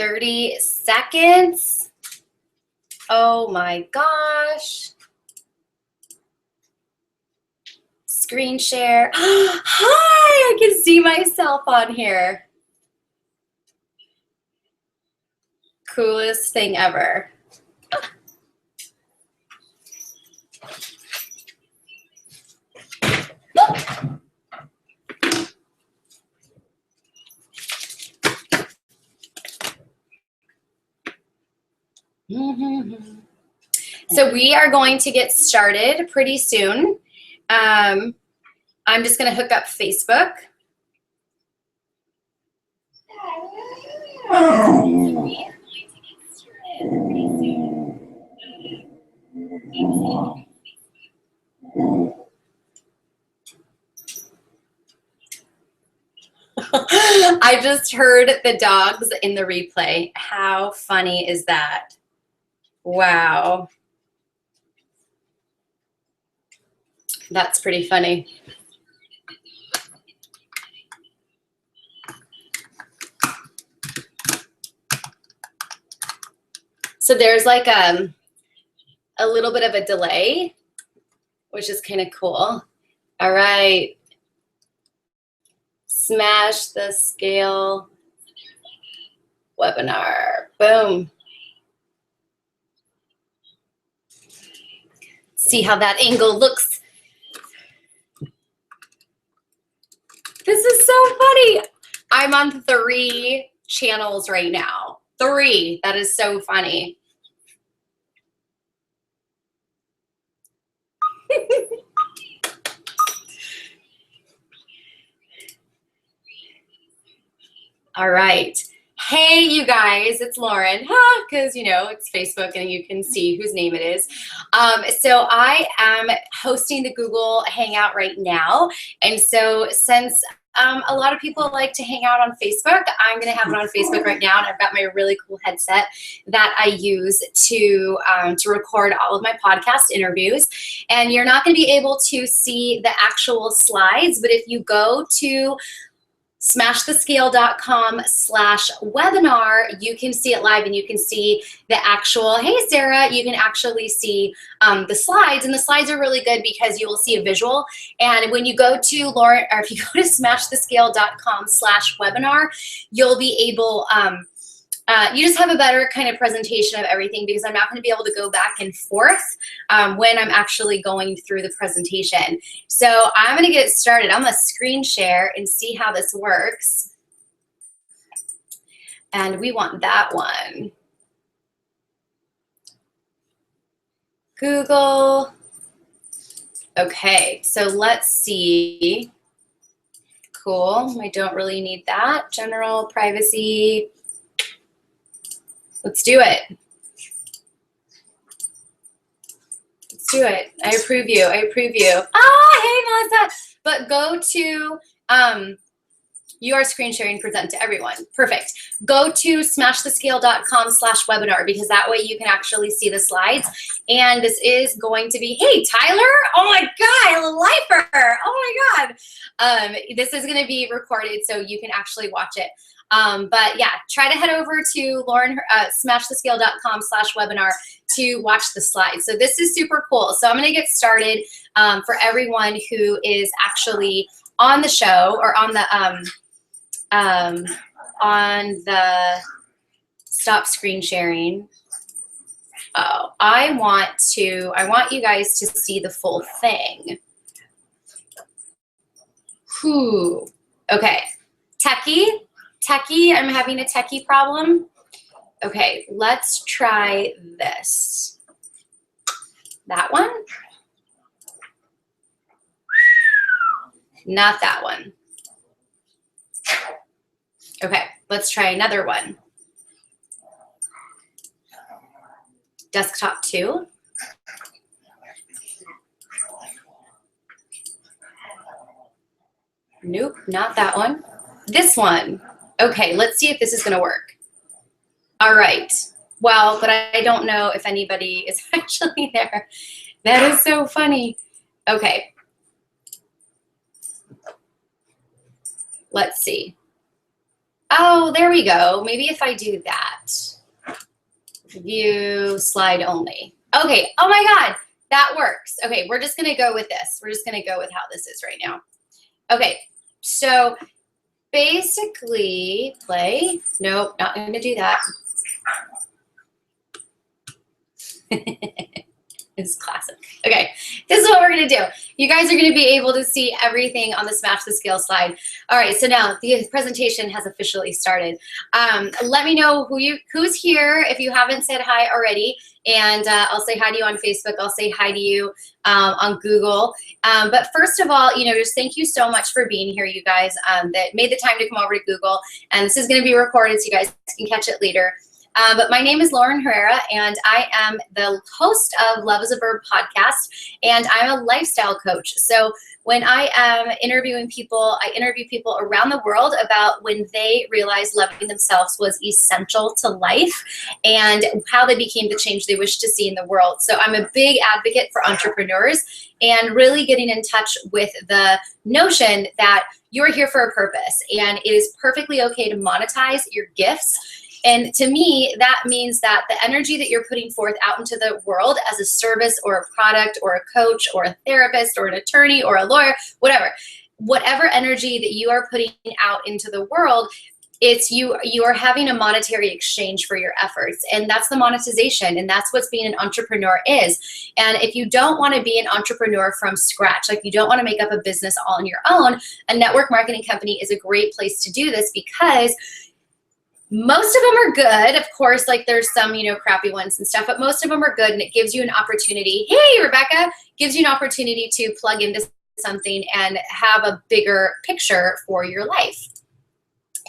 30 seconds. Oh my gosh. Screen share. Hi, I can see myself on here. Coolest thing ever. So we are going to get started pretty soon. I'm just going to hook up Facebook. I just heard the dogs in the replay. How funny is that? Wow. That's pretty funny. So there's like a little bit of a delay, which is kind of cool. All right. Smash the Scale webinar. Boom. See how that angle looks. This is so funny. I'm on 3 channels right now. 3. That is so funny. All right. Hey, you guys, it's Lauren, because, you know, it's Facebook and you can see whose name it is. So I am hosting the Google Hangout right now. And so since a lot of people like to hang out on Facebook, I'm going to have it on Facebook right now. And I've got my really cool headset that I use to record all of my podcast interviews. And you're not going to be able to see the actual slides, but if you go to smashthescale.com/webinar, you can see it live and you can see the actual, hey Sarah, you can actually see the slides, and the slides are really good because you will see a visual. And when you go to Lauren, or if you go to smashthescale.com/webinar, you'll be able, you just have a better kind of presentation of everything, because I'm not going to be able to go back and forth when I'm actually going through the presentation. So I'm going to get started. I'm going to screen share and see how this works. And we want that one. Google. Okay, so let's see. Cool. I don't really need that. General, privacy. Let's do it. Let's do it. I approve you. I approve you. Hey, Melissa. But go to, you are screen sharing, present to everyone. Perfect. Go to smashthescale.com/webinar, because that way you can actually see the slides. And this is going to be, hey, Tyler. Oh my God, lifer. Oh my God. This is going to be recorded so you can actually watch it. But yeah, try to head over to smashthescale.com/webinar to watch the slides. So this is super cool. So I'm going to get started for everyone who is actually on the show, or on the stop screen sharing. Oh, I want you guys to see the full thing. Whew. Okay, techie, I'm having a techie problem. Okay, let's try this. That one? Not that one. Okay, let's try another one. Desktop 2. Nope, not that one. This one. Okay, let's see if this is going to work. All right. Well, but I don't know if anybody is actually there. That is so funny. Okay. Let's see. Oh, there we go. Maybe if I do that. View slide only. Okay. Oh my God, that works. Okay, we're just gonna go with this. We're just gonna go with how this is right now. Okay, so basically play. Nope, not gonna do that. It's classic. Okay, this is what we're gonna do. You guys are gonna be able to see everything on the Smash the Scale slide. All right, so now the presentation has officially started. Let me know who's here if you haven't said hi already, and I'll say hi to you on Facebook. I'll say hi to you on Google. But first of all, just thank you so much for being here, you guys, that made the time to come over to Google. And this is gonna be recorded so you guys can catch it later. But my name is Lauren Herrera, and I am the host of Love is a Verb podcast, and I'm a lifestyle coach. So when I am interviewing people, I interview people around the world about when they realized loving themselves was essential to life and how they became the change they wish to see in the world. So I'm a big advocate for entrepreneurs and really getting in touch with the notion that you're here for a purpose, and it is perfectly okay to monetize your gifts. And to me, that means that the energy that you're putting forth out into the world as a service or a product or a coach or a therapist or an attorney or a lawyer, whatever energy that you are putting out into the world, it's you are having a monetary exchange for your efforts. And that's the monetization. And that's what being an entrepreneur is. And if you don't want to be an entrepreneur from scratch, like you don't want to make up a business all on your own, a network marketing company is a great place to do this, because most of them are good. Of course, like there's some, crappy ones and stuff, but most of them are good, and it gives you an opportunity. Hey, Rebecca, gives you an opportunity to plug into something and have a bigger picture for your life.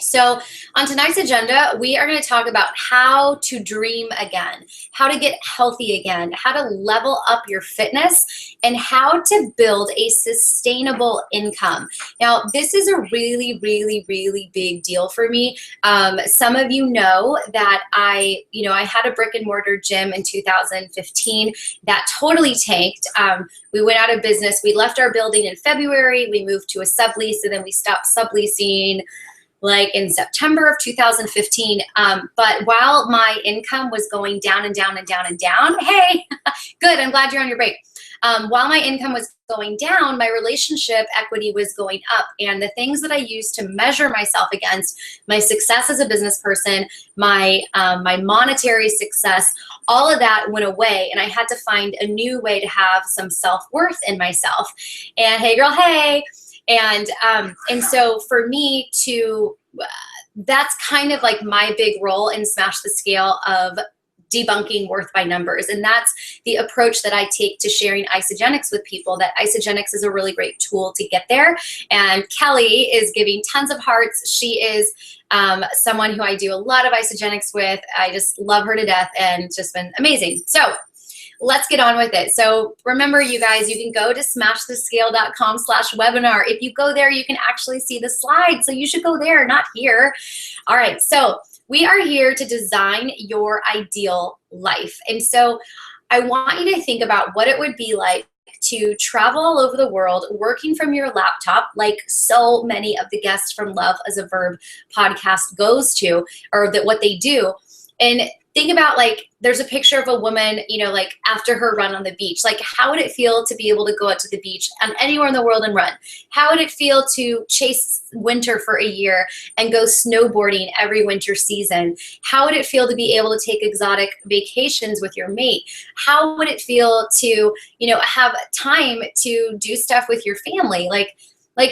So on tonight's agenda, we are going to talk about how to dream again, how to get healthy again, how to level up your fitness, and how to build a sustainable income. Now, this is a really, really, really big deal for me. Some of you know that I had a brick and mortar gym in 2015 that totally tanked. We went out of business. We left our building in February. We moved to a sublease, and then we stopped subleasing like in September of 2015. But while my income was going down and down and down and down, hey, good, I'm glad you're on your break. While my income was going down, my relationship equity was going up. And the things that I used to measure myself against, my success as a business person, my monetary success, all of that went away. And I had to find a new way to have some self-worth in myself. And hey girl, hey. And so for me that's kind of like my big role in Smash the Scale of debunking worth by numbers. And that's the approach that I take to sharing Isagenix with people, that Isagenix is a really great tool to get there. And Kelly is giving tons of hearts. She is someone who I do a lot of Isagenix with. I just love her to death, and it's just been amazing. So let's get on with it. So remember, you guys, you can go to smashthescale.com/webinar. If you go there, you can actually see the slides. So you should go there, not here. All right. So we are here to design your ideal life. And so I want you to think about what it would be like to travel all over the world working from your laptop, like so many of the guests from Love as a Verb podcast goes to, or that what they do. And think about, like, there's a picture of a woman, like after her run on the beach. Like, how would it feel to be able to go out to the beach and anywhere in the world and run? How would it feel to chase winter for a year and go snowboarding every winter season? How would it feel to be able to take exotic vacations with your mate? How would it feel to, have time to do stuff with your family? Like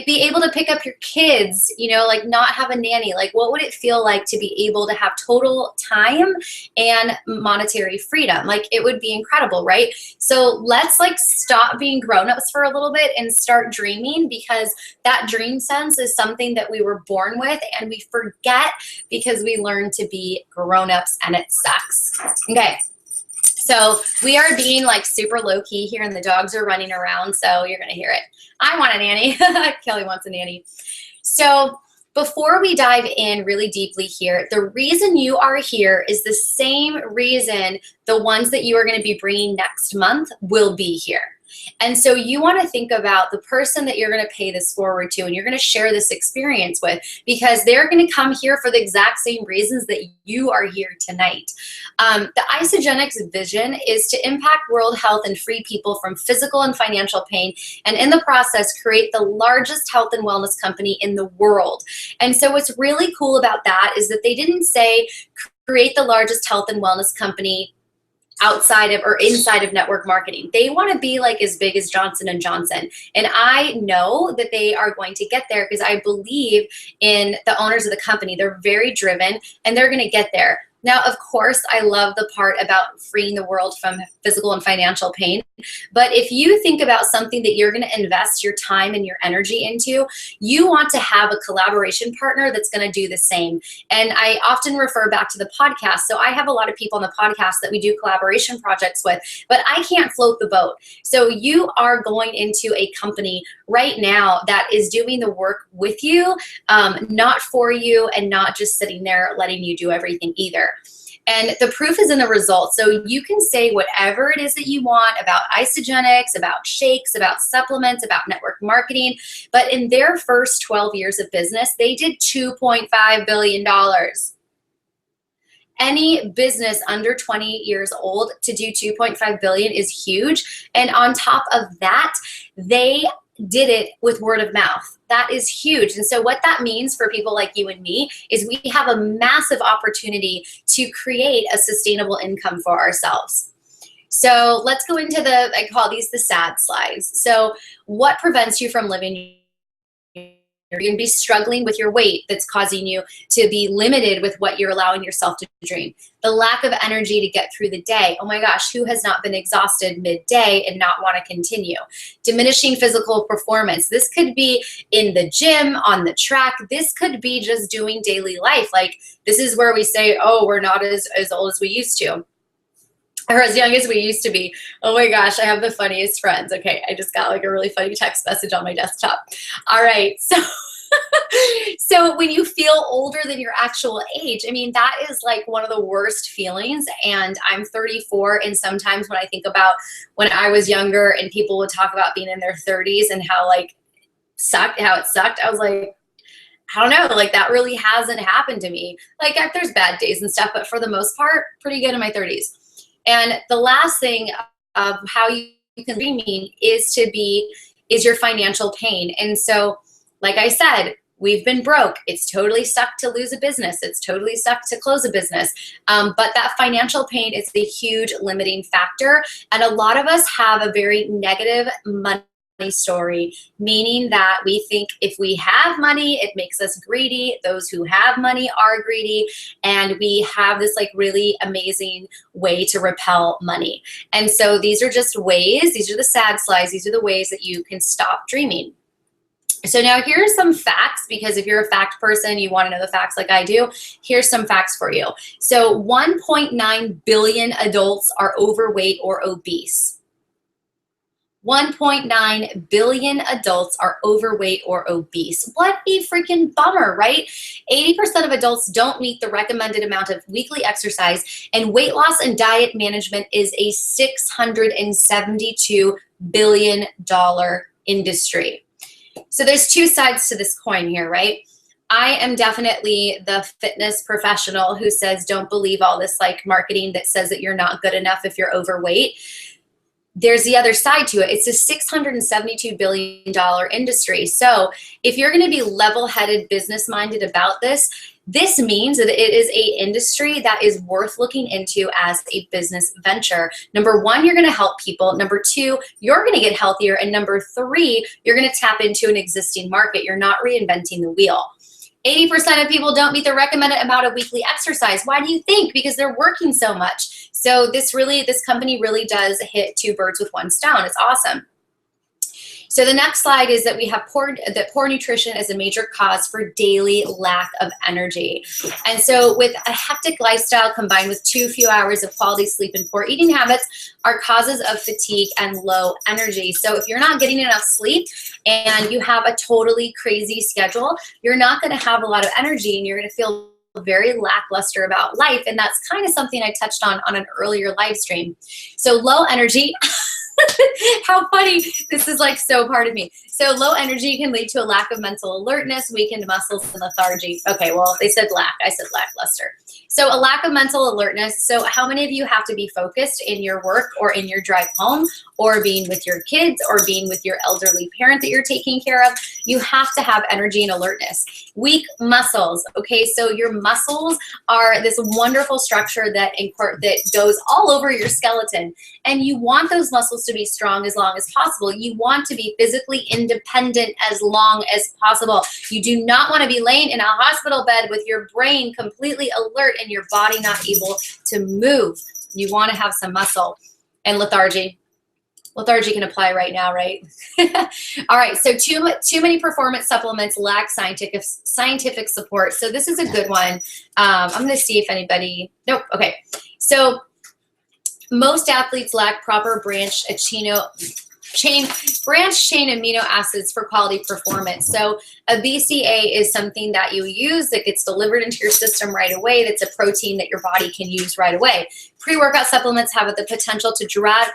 be able to pick up your kids, like not have a nanny. Like, what would it feel like to be able to have total time and monetary freedom? Like, it would be incredible, right? So let's stop being grown-ups for a little bit and start dreaming, because that dream sense is something that we were born with and we forget because we learn to be grown-ups, and it sucks. Okay. So we are being super low key here, and the dogs are running around, so you're gonna hear it. I want a nanny. Kelly wants a nanny. So before we dive in really deeply here, the reason you are here is the same reason the ones that you are gonna be bringing next month will be here. And so you want to think about the person that you're going to pay this forward to and you're going to share this experience with, because they're going to come here for the exact same reasons that you are here tonight. The Isagenix vision is to impact world health and free people from physical and financial pain, and in the process create the largest health and wellness company in the world. And so what's really cool about that is that they didn't say create the largest health and wellness company outside of or inside of network marketing. They want to be like as big as Johnson & Johnson. And I know that they are going to get there because I believe in the owners of the company. They're very driven and they're going to get there. Now, of course, I love the part about freeing the world from physical and financial pain. But if you think about something that you're going to invest your time and your energy into, you want to have a collaboration partner that's going to do the same. And I often refer back to the podcast. So I have a lot of people on the podcast that we do collaboration projects with, but I can't float the boat. So you are going into a company right now that is doing the work with you, not for you, and not just sitting there letting you do everything either. And the proof is in the results. So you can say whatever it is that you want about Isagenix, about shakes, about supplements, about network marketing. But in their first 12 years of business, they did $2.5 billion. Any business under 20 years old to do 2.5 billion is huge. And on top of that, they did it with word of mouth. That is huge. And so what that means for people like you and me is we have a massive opportunity to create a sustainable income for ourselves. So let's go into I call these the sad slides. So what prevents you from living? You're going to be struggling with your weight that's causing you to be limited with what you're allowing yourself to dream. The lack of energy to get through the day. Oh my gosh, who has not been exhausted midday and not want to continue? Diminishing physical performance. This could be in the gym, on the track. This could be just doing daily life. Like this is where we say, oh, we're not as old as we used to. Or as young as we used to be. Oh my gosh, I have the funniest friends. Okay, I just got like a really funny text message on my desktop. All right, so when you feel older than your actual age, I mean, that is like one of the worst feelings. And I'm 34, and sometimes when I think about when I was younger and people would talk about being in their 30s and how it sucked, I was like, I don't know, like that really hasn't happened to me. Like there's bad days and stuff, but for the most part, pretty good in my 30s. And the last thing of how you can dreaming is your financial pain. And so, like I said, we've been broke. It's totally sucked to lose a business. It's totally sucked to close a business. But that financial pain is a huge limiting factor. And a lot of us have a very negative money story, meaning that we think if we have money, it makes us greedy. Those who have money are greedy, and we have this like really amazing way to repel money. And so these are just ways, these are the sad slides, these are the ways that you can stop dreaming. So now here are some facts, because if you're a fact person, you want to know the facts like I do. Here's some facts for you. So 1.9 billion adults are overweight or obese. 1.9 billion adults are overweight or obese. What a freaking bummer, right? 80% of adults don't meet the recommended amount of weekly exercise, and weight loss and diet management is a $672 billion industry. So there's two sides to this coin here, right? I am definitely the fitness professional who says don't believe all this like marketing that says that you're not good enough if you're overweight. There's the other side to it. It's a $672 billion industry. So if you're going to be level-headed, business-minded about this, this means that it is an industry that is worth looking into as a business venture. Number one, you're going to help people. Number two, you're going to get healthier. And number three, you're going to tap into an existing market. You're not reinventing the wheel. 80% of people don't meet the recommended amount of weekly exercise. Why do you think? Because they're working so much. So this company really does hit two birds with one stone. It's awesome. So the next slide is that we have poor nutrition is a major cause for daily lack of energy. And so with a hectic lifestyle combined with too few hours of quality sleep and poor eating habits are causes of fatigue and low energy. So if you're not getting enough sleep and you have a totally crazy schedule, you're not going to have a lot of energy and you're going to feel very lackluster about life. And that's kind of something I touched on an earlier live stream. So low energy How funny. This is like so part of me. So low energy can lead to a lack of mental alertness, weakened muscles, and lethargy. Okay, well, they said lack. I said lackluster. So a lack of mental alertness. So how many of you have to be focused in your work or in your drive home or being with your kids or being with your elderly parent that you're taking care of? You have to have energy and alertness. Weak muscles. Okay, so your muscles are this wonderful structure that goes all over your skeleton. And you want those muscles to be strong as long as possible. You want to be physically independent as long as possible. You do not want to be laying in a hospital bed with your brain completely alert and your body not able to move. You want to have some muscle. And lethargy. Lethargy can apply right now, right? All right, so too many performance supplements lack scientific support. So this is a good one. I'm going to see if anybody, nope, okay. So most athletes lack proper branched chain amino acids for quality performance. So a BCA is something that you use that gets delivered into your system right away. That's a protein that your body can use right away. Pre-workout supplements have the potential to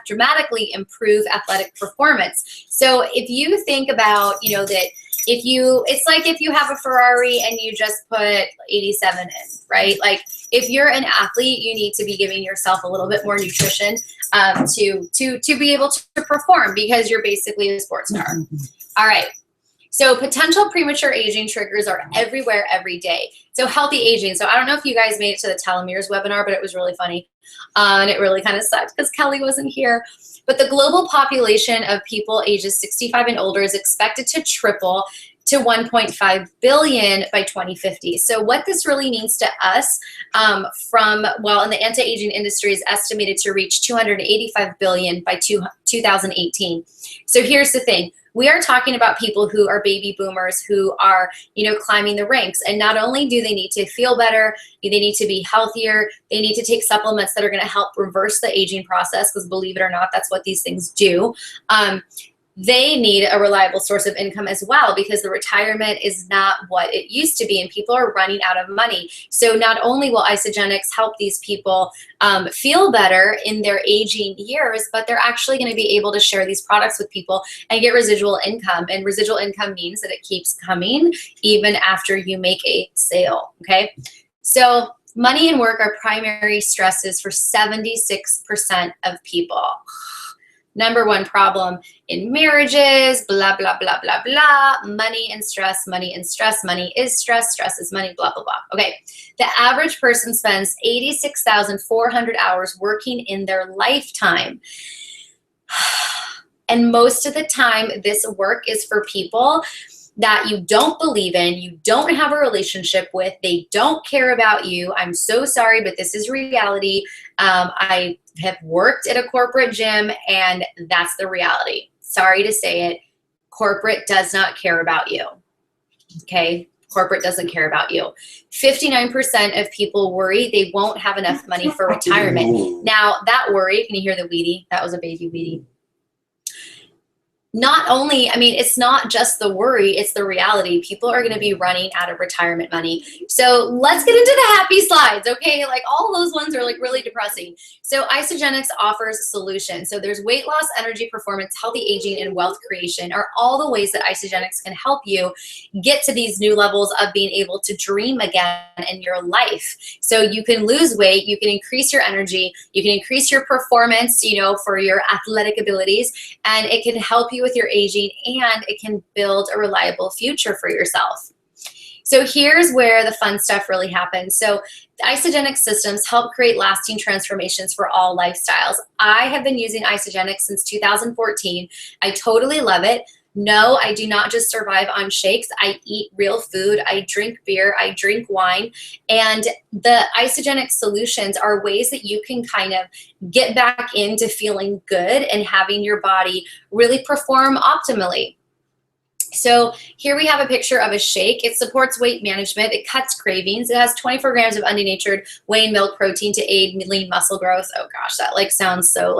dramatically improve athletic performance. So if you think about, that it's like if you have a Ferrari and you just put 87 in, right? Like if you're an athlete, you need to be giving yourself a little bit more nutrition to be able to perform, because you're basically a sports car. All right. So potential premature aging triggers are everywhere every day. So healthy aging. So I don't know if you guys made it to the telomeres webinar, but it was really funny. And it really kind of sucked because Kelly wasn't here. But the global population of people ages 65 and older is expected to triple to 1.5 billion by 2050. So what this really means to us in the anti-aging industry is estimated to reach 285 billion by 2018. So here's the thing. We are talking about people who are baby boomers who are, climbing the ranks. And not only do they need to feel better, they need to be healthier, they need to take supplements that are going to help reverse the aging process, because believe it or not, that's what these things do. They need a reliable source of income as well, because the retirement is not what it used to be and people are running out of money. So not only will Isagenix help these people feel better in their aging years, but they're actually going to be able to share these products with people and get residual income. And residual income means that it keeps coming even after you make a sale, okay? So money and work are primary stresses for 76% of people. Number one problem in marriages, blah, blah, blah, blah, blah, money and stress, money and stress, money is stress, stress is money, blah, blah, blah. Okay, the average person spends 86,400 hours working in their lifetime. And most of the time, this work is for people that you don't believe in, you don't have a relationship with, they don't care about you. I'm so sorry, but this is reality. I have worked at a corporate gym, and that's the reality. Sorry to say it. Corporate does not care about you. Okay? Corporate doesn't care about you. 59% of people worry they won't have enough money for retirement. Now, that worry, can you hear the weedy? That was a baby weedy. Not only, it's not just the worry, it's the reality. People are going to be running out of retirement money. So let's get into the happy slides, okay? Like all those ones are like really depressing. So Isagenix offers solutions. So there's weight loss, energy performance, healthy aging, and wealth creation are all the ways that Isagenix can help you get to these new levels of being able to dream again in your life. So you can lose weight, you can increase your energy, you can increase your performance, for your athletic abilities, and it can help you with your aging, and it can build a reliable future for yourself. So here's where the fun stuff really happens. So the Isagenix systems help create lasting transformations for all lifestyles. I have been using Isagenix since 2014. I totally love it. No, I do not just survive on shakes. I eat real food. I drink beer. I drink wine. And the Isagenix solutions are ways that you can kind of get back into feeling good and having your body really perform optimally. So here we have a picture of a shake. It supports weight management. It cuts cravings. It has 24 grams of undenatured whey and milk protein to aid lean muscle growth. Oh gosh, that sounds so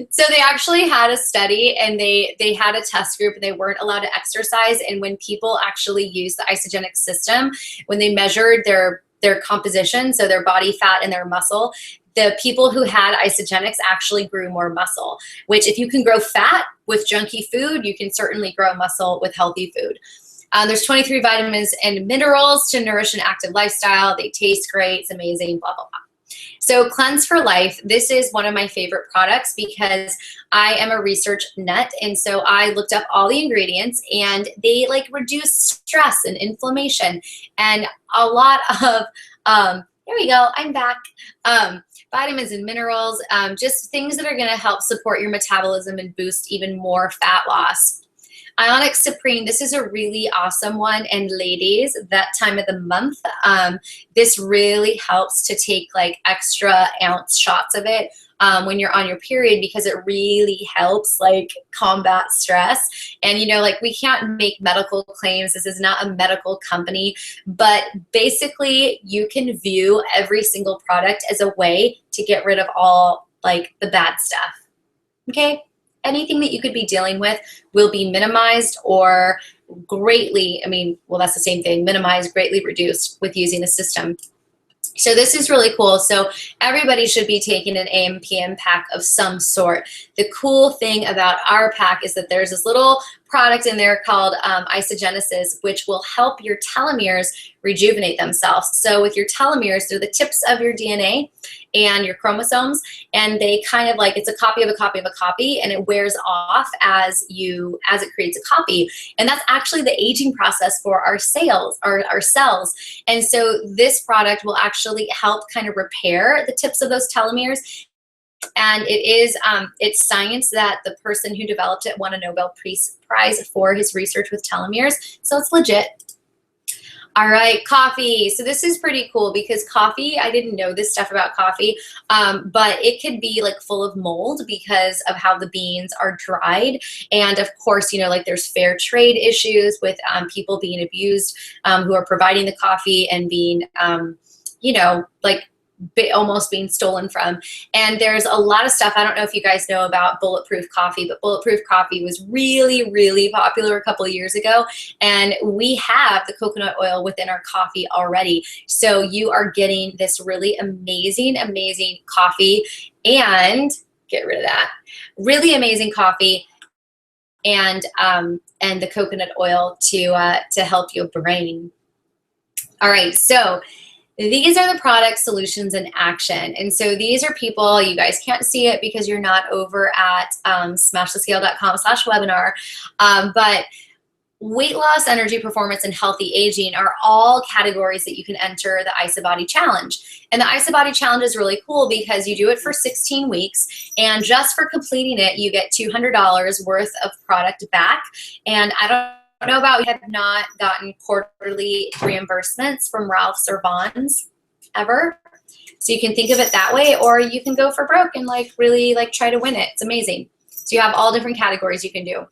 So they actually had a study, and they had a test group, and they weren't allowed to exercise. And when people actually used the Isagenix system, when they measured their composition, so their body fat and their muscle, the people who had Isagenix actually grew more muscle, which if you can grow fat with junky food, you can certainly grow muscle with healthy food. There's 23 vitamins and minerals to nourish an active lifestyle. They taste great. It's amazing, blah, blah, blah. So Cleanse for Life, this is one of my favorite products because I am a research nut. And so I looked up all the ingredients and they like reduce stress and inflammation and a lot of, there we go, I'm back. Vitamins and minerals, just things that are gonna help support your metabolism and boost even more fat loss. Ionic Supreme, this is a really awesome one. And ladies, that time of the month, this really helps to take like extra ounce shots of it when you're on your period because it really helps like combat stress. And you know, like we can't make medical claims. This is not a medical company, but basically you can view every single product as a way to get rid of all like the bad stuff, okay? Anything that you could be dealing with will be minimized or greatly, I mean, well, that's the same thing, minimized, greatly reduced with using the system. So this is really cool. So everybody should be taking an AM PM pack of some sort. The cool thing about our pack is that there's this little product in there called Isagenesis, which will help your telomeres rejuvenate themselves. So with your telomeres, they're the tips of your DNA and your chromosomes, and they kind of like, it's a copy of a copy of a copy, and it wears off as it creates a copy. And that's actually the aging process for our cells, our cells. And so this product will actually help kind of repair the tips of those telomeres. And it is, it's science that the person who developed it won a Nobel Prize for his research with telomeres. So it's legit. All right, coffee. So this is pretty cool because coffee, I didn't know this stuff about coffee, but it could be like full of mold because of how the beans are dried. And of course, you know, like there's fair trade issues with people being abused who are providing the coffee and being, you know, like almost being stolen from. And there's a lot of stuff. I don't know if you guys know about Bulletproof Coffee, but Bulletproof Coffee was really, really popular a couple of years ago. And we have the coconut oil within our coffee already. So you are getting this really amazing, amazing coffee and get rid of that. Really amazing coffee and the coconut oil to help your brain. All right, so these are the product solutions in action. And so these are people, you guys can't see it because you're not over at smashthescale.com/webinar, but weight loss, energy performance, and healthy aging are all categories that you can enter the IsaBody Challenge. And the IsaBody Challenge is really cool because you do it for 16 weeks, and just for completing it, you get $200 worth of product back. And I don't know about, we have not gotten quarterly reimbursements from Ralph's or Vons ever. So you can think of it that way, or you can go for broke and like really like try to win it. It's amazing. So you have all different categories you can do.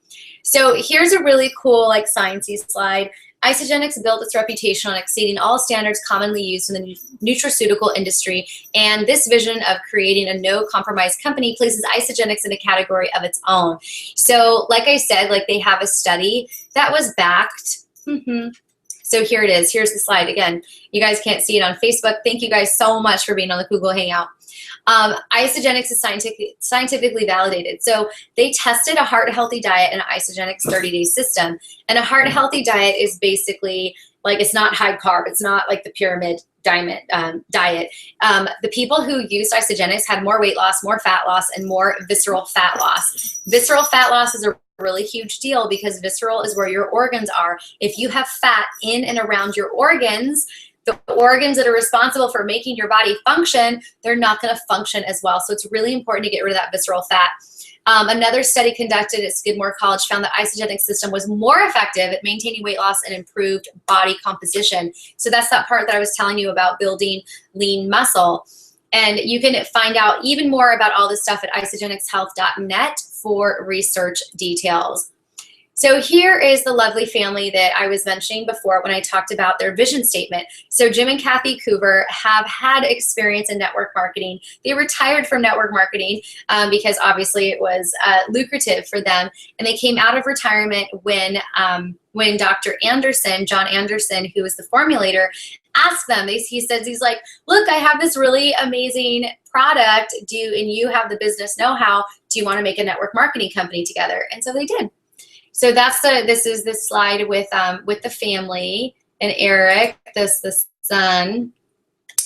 So here's a really cool like sciencey slide. Isagenix built its reputation on exceeding all standards commonly used in the nutraceutical industry, and this vision of creating a no-compromise company places Isagenix in a category of its own. So like I said, like they have a study that was backed. So here it is. Here's the slide. Again, you guys can't see it on Facebook. Thank you guys so much for being on the Google Hangout. Isagenix is scientifically validated. So they tested a heart-healthy diet and an Isagenix 30-day system. And a heart-healthy diet is basically like, it's not high carb. It's not like the pyramid diet. The people who used Isagenix had more weight loss, more fat loss, and more visceral fat loss. Visceral fat loss is a really huge deal because visceral is where your organs are. If you have fat in and around your organs, the organs that are responsible for making your body function, they're not going to function as well. So it's really important to get rid of that visceral fat. Another study conducted at Skidmore College found that Isagenix system was more effective at maintaining weight loss and improved body composition. So that's that part that I was telling you about building lean muscle. And you can find out even more about all this stuff at isagenixhealth.net for research details. So here is the lovely family that I was mentioning before when I talked about their vision statement. So Jim and Kathy Coover have had experience in network marketing. They retired from network marketing because obviously it was lucrative for them. And they came out of retirement when Dr. Anderson, John Anderson, who was the formulator, ask them. He says, he's like, look, I have this really amazing product. And you have the business know-how. Do you want to make a network marketing company together? And so they did. So this is the slide with the family and Eric, the son.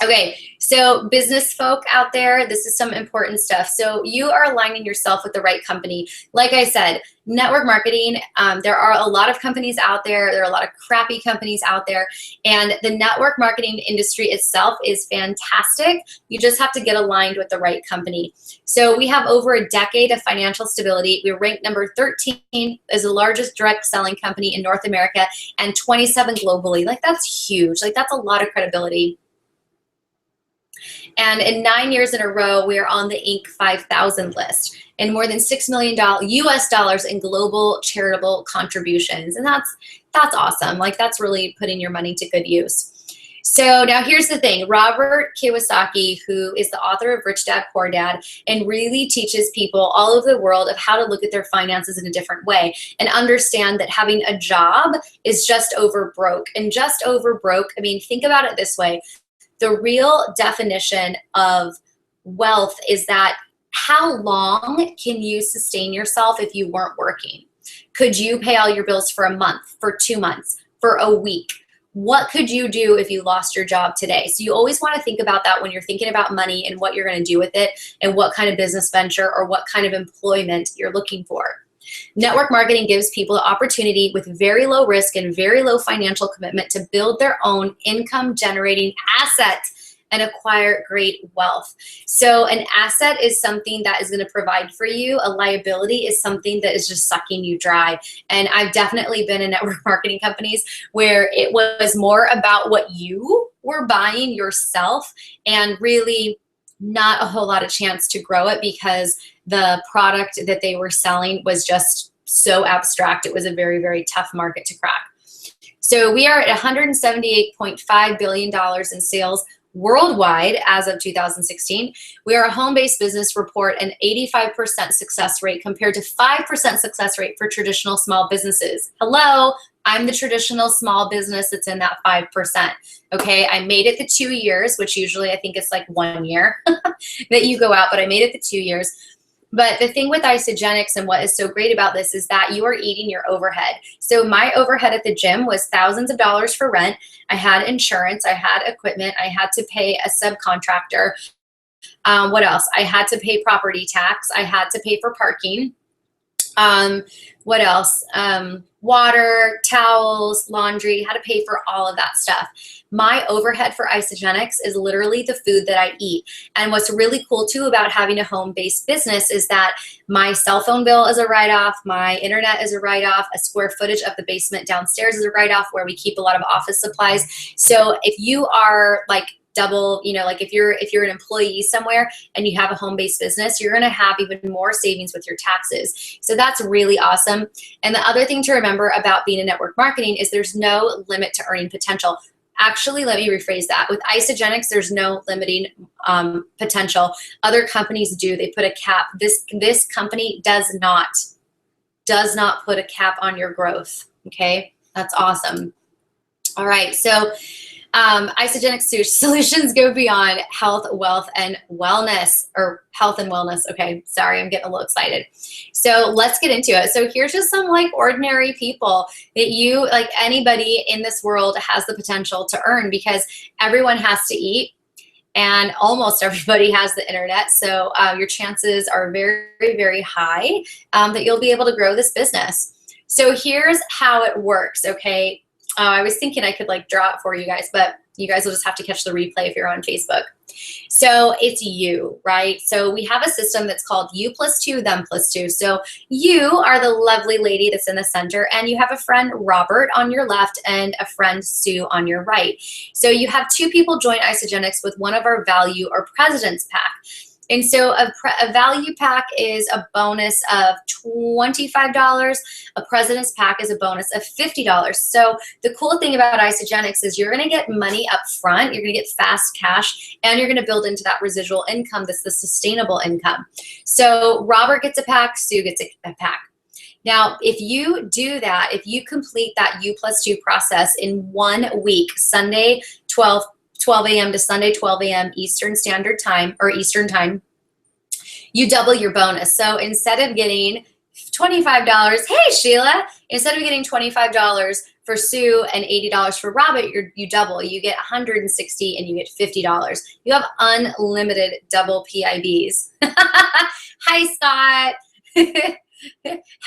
Okay, so business folk out there, this is some important stuff. So you are aligning yourself with the right company. Like I said, network marketing, there are a lot of companies out there. There are a lot of crappy companies out there. And the network marketing industry itself is fantastic. You just have to get aligned with the right company. So we have over a decade of financial stability. We're ranked number 13 as the largest direct selling company in North America and 27 globally. Like, that's huge. Like, that's a lot of credibility. And in 9 years in a row, we are on the Inc. 5000 list and more than $6 million US dollars in global charitable contributions. And that's awesome. Like, that's really putting your money to good use. So now here's the thing. Robert Kiyosaki, who is the author of Rich Dad, Poor Dad, and really teaches people all over the world of how to look at their finances in a different way and understand that having a job is just over broke. And just over broke, I mean, think about it this way. The real definition of wealth is that how long can you sustain yourself if you weren't working? Could you pay all your bills for a month, for 2 months, for a week? What could you do if you lost your job today? So you always want to think about that when you're thinking about money and what you're going to do with it and what kind of business venture or what kind of employment you're looking for. Network marketing gives people the opportunity with very low risk and very low financial commitment to build their own income generating asset and acquire great wealth. So an asset is something that is going to provide for you. A liability is something that is just sucking you dry. And I've definitely been in network marketing companies where it was more about what you were buying yourself and really not a whole lot of chance to grow it because the product that they were selling was just so abstract. It was a very, very tough market to crack. So we are at $178.5 billion in sales worldwide as of 2016. We are a home-based business, report an 85% success rate compared to 5% success rate for traditional small businesses. Hello, I'm the traditional small business that's in that 5%. Okay, I made it the 2 years, which usually I think it's like 1 year that you go out, but I made it the 2 years. But the thing with Isagenix and what is so great about this is that you are eating your overhead. So my overhead at the gym was thousands of dollars for rent. I had insurance, I had equipment, I had to pay a subcontractor. What else? I had to pay property tax. I had to pay for parking. What else? Water, towels, laundry, had to pay for all of that stuff. My overhead for Isagenix is literally the food that I eat. And what's really cool too about having a home-based business is that my cell phone bill is a write-off, my internet is a write-off, a square footage of the basement downstairs is a write-off where we keep a lot of office supplies. So if you are like double, you know, like if you're an employee somewhere and you have a home-based business, you're going to have even more savings with your taxes. So that's really awesome. And the other thing to remember about being in network marketing is there's no limit to earning potential. Actually, let me rephrase that. With Isagenix, there's no limiting potential. Other companies do. They put a cap. This company does not put a cap on your growth. Okay, that's awesome. All right, so Isagenix solutions go beyond health, wealth, and wellness, or health and wellness. Okay, sorry, I'm getting a little excited. So let's get into it. So here's just some like ordinary people that you, like anybody in this world has the potential to earn, because everyone has to eat and almost everybody has the internet. So your chances are very, very high that you'll be able to grow this business. So here's how it works, okay? I was thinking I could like draw it for you guys, but you guys will just have to catch the replay if you're on Facebook. So it's you, right? So we have a system that's called you plus two, them plus two. So you are the lovely lady that's in the center, and you have a friend, Robert, on your left and a friend, Sue, on your right. So you have two people join Isagenix with one of our value or President's Pack. And so a value pack is a bonus of $25. A President's Pack is a bonus of $50. So the cool thing about Isagenix is you're going to get money up front, you're going to get fast cash, and you're going to build into that residual income that's the sustainable income. So Robert gets a pack, Sue gets a pack. Now, if you do that, if you complete that U+2 process in 1 week, Sunday 12 a.m. to Sunday 12 a.m. Eastern Standard Time or Eastern Time, you double your bonus. So instead of getting $25, hey Sheila, instead of getting $25 for Sue and $80 for Robert, you double. You get $160 and you get $50. You have unlimited double PIBs. Hi, Scott.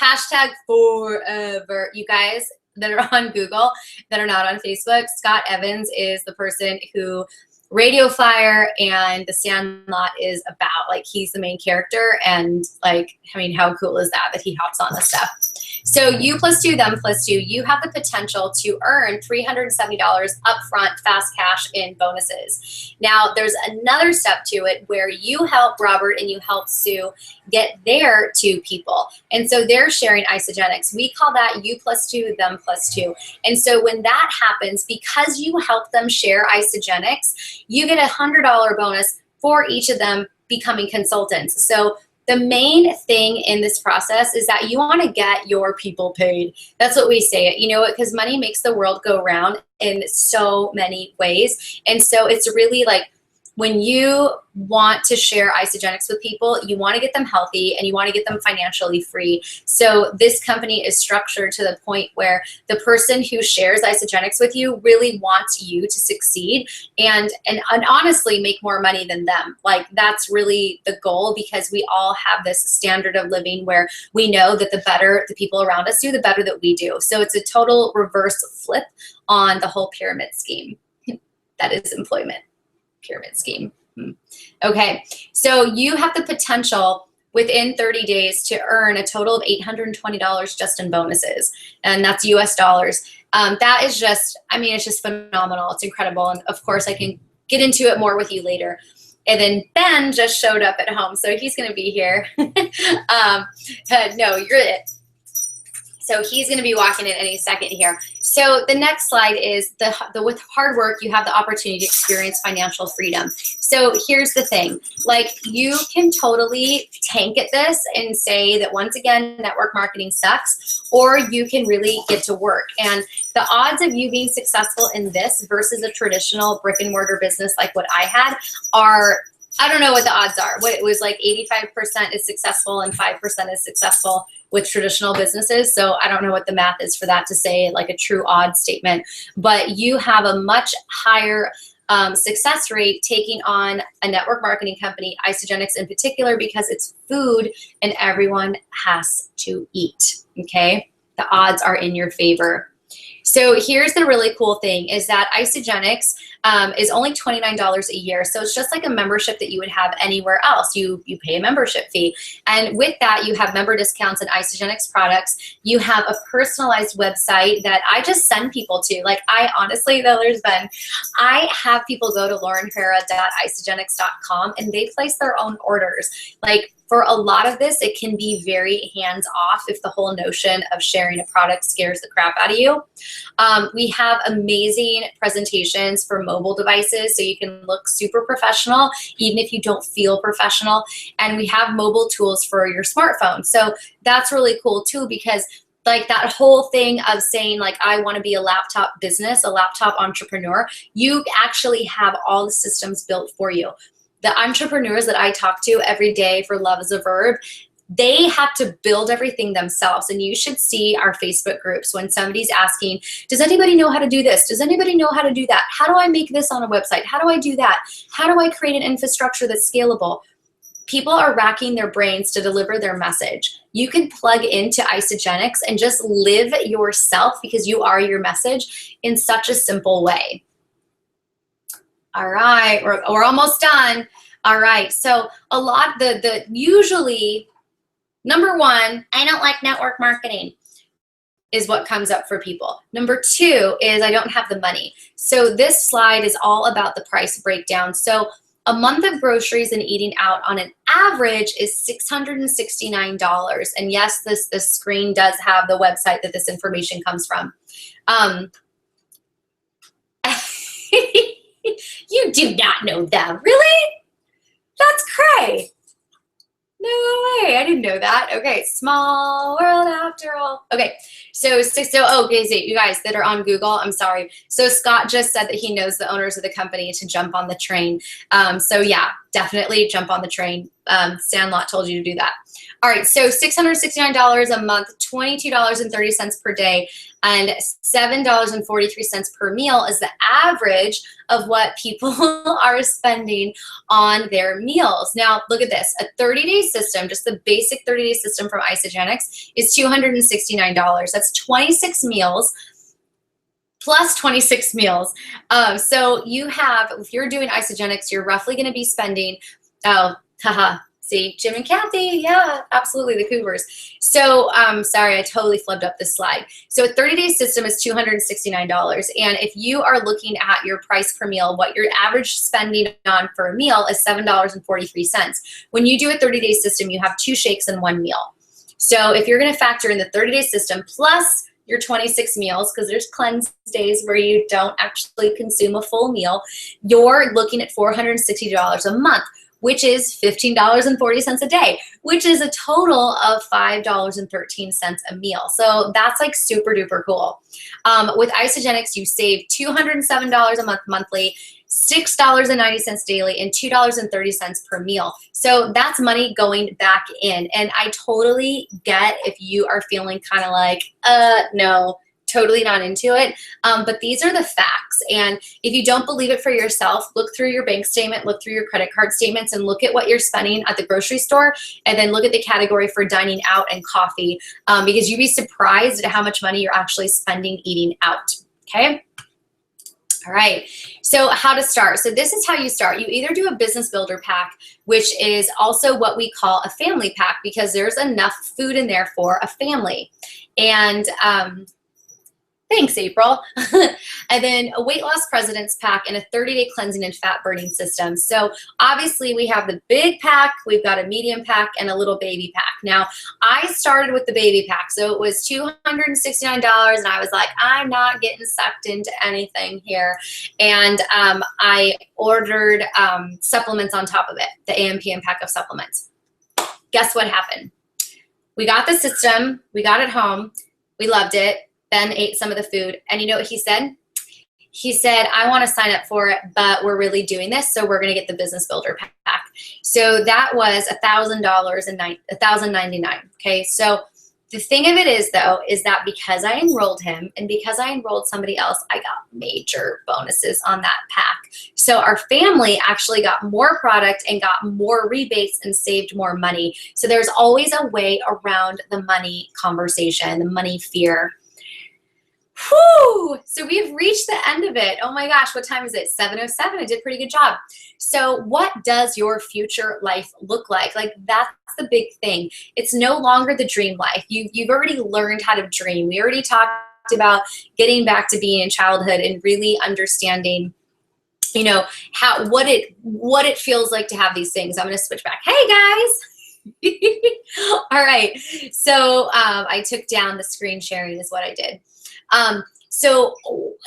Hashtag forever. You guys that are on Google, that are not on Facebook, Scott Evans is the person who Radio Flyer and The Sandlot is about. Like, he's the main character, and like, I mean, how cool is that he hops on this stuff? So U+2, them +2, you have the potential to earn $370 upfront fast cash in bonuses. Now, there's another step to it where you help Robert and you help Sue get their 2 people. And so they're sharing Isagenix. We call that U+2, them +2. And so when that happens, because you help them share Isagenix, you get a $100 bonus for each of them becoming consultants. So the main thing in this process is that you want to get your people paid. That's what we say, you know, because money makes the world go round in so many ways. And so it's really like, when you want to share Isagenix with people, you want to get them healthy and you want to get them financially free. So this company is structured to the point where the person who shares Isagenix with you really wants you to succeed and honestly make more money than them. Like, that's really the goal, because we all have this standard of living where we know that the better the people around us do, the better that we do. So it's a total reverse flip on the whole pyramid scheme. That is employment. Pyramid scheme. Okay, so you have the potential within 30 days to earn a total of $820 just in bonuses, and that's US dollars. That is just, I mean, it's just phenomenal. It's incredible, and of course I can get into it more with you later. And then Ben just showed up at home, so he's going to be here. No, you're it. So he's going to be walking in any second here. So the next slide is the with hard work, you have the opportunity to experience financial freedom. So here's the thing, like, you can totally tank at this and say that once again, network marketing sucks, or you can really get to work. And the odds of you being successful in this versus a traditional brick and mortar business like what I had are, I don't know what the odds are. What it was like 85% is successful and 5% is successful with traditional businesses. So I don't know what the math is for that to say like a true odd statement, but you have a much higher success rate taking on a network marketing company, Isagenix in particular, because it's food and everyone has to eat, okay? The odds are in your favor. So here's the really cool thing is that Isagenix is only $29 a year. So it's just like a membership that you would have anywhere else. You pay a membership fee. And with that, you have member discounts and Isagenix products. You have a personalized website that I just send people to. Like, I honestly, though, I have people go to laurenhera.isagenix.com and they place their own orders. Like, for a lot of this, it can be very hands-off if the whole notion of sharing a product scares the crap out of you. We have amazing presentations for mobile devices, so you can look super professional, even if you don't feel professional. And we have mobile tools for your smartphone. So that's really cool too, because like that whole thing of saying like, I want to be a laptop business, a laptop entrepreneur, you actually have all the systems built for you. The entrepreneurs that I talk to every day for Love is a Verb, they have to build everything themselves. And you should see our Facebook groups when somebody's asking, does anybody know how to do this? Does anybody know how to do that? How do I make this on a website? How do I do that? How do I create an infrastructure that's scalable? People are racking their brains to deliver their message. You can plug into Isagenix and just live yourself, because you are your message, in such a simple way. All right, we're almost done. All right, so a lot, usually, number one, I don't like network marketing, is what comes up for people. Number two is I don't have the money. So this slide is all about the price breakdown. So a month of groceries and eating out on an average is $669. And yes, this screen does have the website that this information comes from. You do not know them, really? That's cray. No No way, I didn't know that. Okay, small world after all. Okay, so you guys that are on Google, I'm sorry. So Scott just said that he knows the owners of the company to jump on the train. So yeah, definitely jump on the train. Sandlot told you to do that. All right, so $669 a month, $22.30 per day, and $7.43 per meal is the average of what people are spending on their meals. Now, look at this. A 30-day system, just the basic 30-day system from Isagenix is $269. That's 26 meals plus 26 meals. So you have, if you're doing Isagenix, you're roughly going to be spending, see, Jim and Kathy, yeah, absolutely, the Cougars. So, sorry, I totally flipped up this slide. So a 30-day system is $269. And if you are looking at your price per meal, what your average spending on for a meal is $7.43. When you do a 30-day system, you have 2 shakes and 1 meal. So if you're gonna factor in the 30-day system plus your 26 meals, because there's cleanse days where you don't actually consume a full meal, you're looking at $460 a month, which is $15.40 a day, which is a total of $5.13 a meal. So that's like super duper cool. With Isagenix, you save $207 a month monthly, $6.90 daily, and $2.30 per meal. So that's money going back in. And I totally get if you are feeling kind of like, no, totally not into it. But these are the facts. And if you don't believe it for yourself, look through your bank statement, look through your credit card statements, and look at what you're spending at the grocery store, and then look at the category for dining out and coffee, because you'd be surprised at how much money you're actually spending eating out, okay? All right, so how to start. So this is how you start. You either do a business builder pack, which is also what we call a family pack, because there's enough food in there for a family. And thanks, April. And then a weight loss president's pack and a 30-day cleansing and fat burning system. So obviously we have the big pack, we've got a medium pack, and a little baby pack. Now, I started with the baby pack, so it was $269, and I was like, I'm not getting sucked into anything here. And I ordered supplements on top of it, the AM/PM pack of supplements. Guess what happened? We got the system, we got it home, we loved it. Ben ate some of the food, and you know what he said? He said, I want to sign up for it, but we're really doing this, so we're going to get the business builder pack. So that was $1,099. Okay, so the thing of it is, though, is that because I enrolled him and because I enrolled somebody else, I got major bonuses on that pack. So our family actually got more product and got more rebates and saved more money. So there's always a way around the money conversation, the money fear. Whew! So we've reached the end of it. Oh my gosh, what time is it? 7:07. I did a pretty good job. So what does your future life look like? Like, that's the big thing. It's no longer the dream life. You've already learned how to dream. We already talked about getting back to being in childhood and really understanding, you know, what it feels like to have these things. I'm going to switch back. Hey guys. All right. So I took down the screen sharing is what I did. So,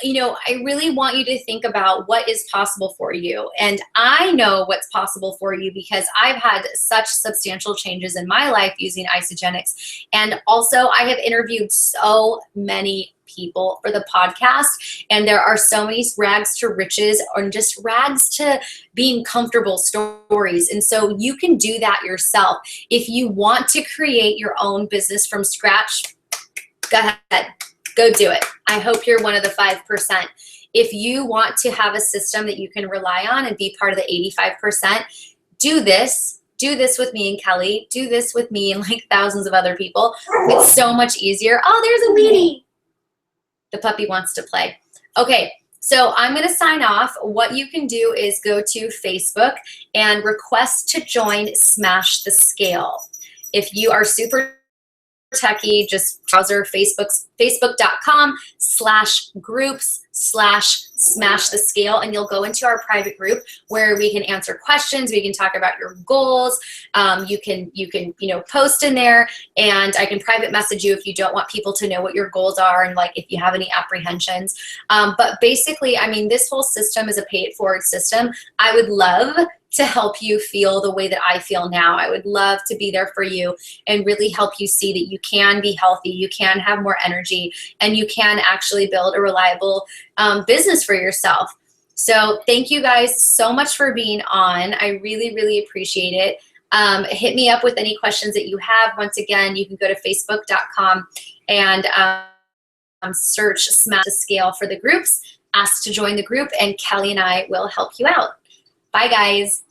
you know, I really want you to think about what is possible for you. And I know what's possible for you because I've had such substantial changes in my life using Isagenix. And also I have interviewed so many people for the podcast, and there are so many rags to riches or just rags to being comfortable stories. And so you can do that yourself. If you want to create your own business from scratch, go ahead. Go do it. I hope you're one of the 5%. If you want to have a system that you can rely on and be part of the 85%, do this. Do this with me and Kelly. Do this with me and like thousands of other people. It's so much easier. Oh, there's a Weedy. The puppy wants to play. Okay, so I'm going to sign off. What you can do is go to Facebook and request to join Smash the Scale. If you are super techie, just browser facebook.com/groups/smash the scale, and you'll go into our private group where we can answer questions. We can talk about your goals. You can post in there, and I can private message you if you don't want people to know what your goals are and like if you have any apprehensions. But basically, I mean, this whole system is a pay it forward system. I would love to help you feel the way that I feel now. I would love to be there for you and really help you see that you can be healthy, you can have more energy, and you can actually build a reliable business for yourself. So thank you guys so much for being on. I really, really appreciate it. Hit me up with any questions that you have. Once again, you can go to facebook.com and search Smash to Scale for the groups, ask to join the group, and Kelly and I will help you out. Bye, guys.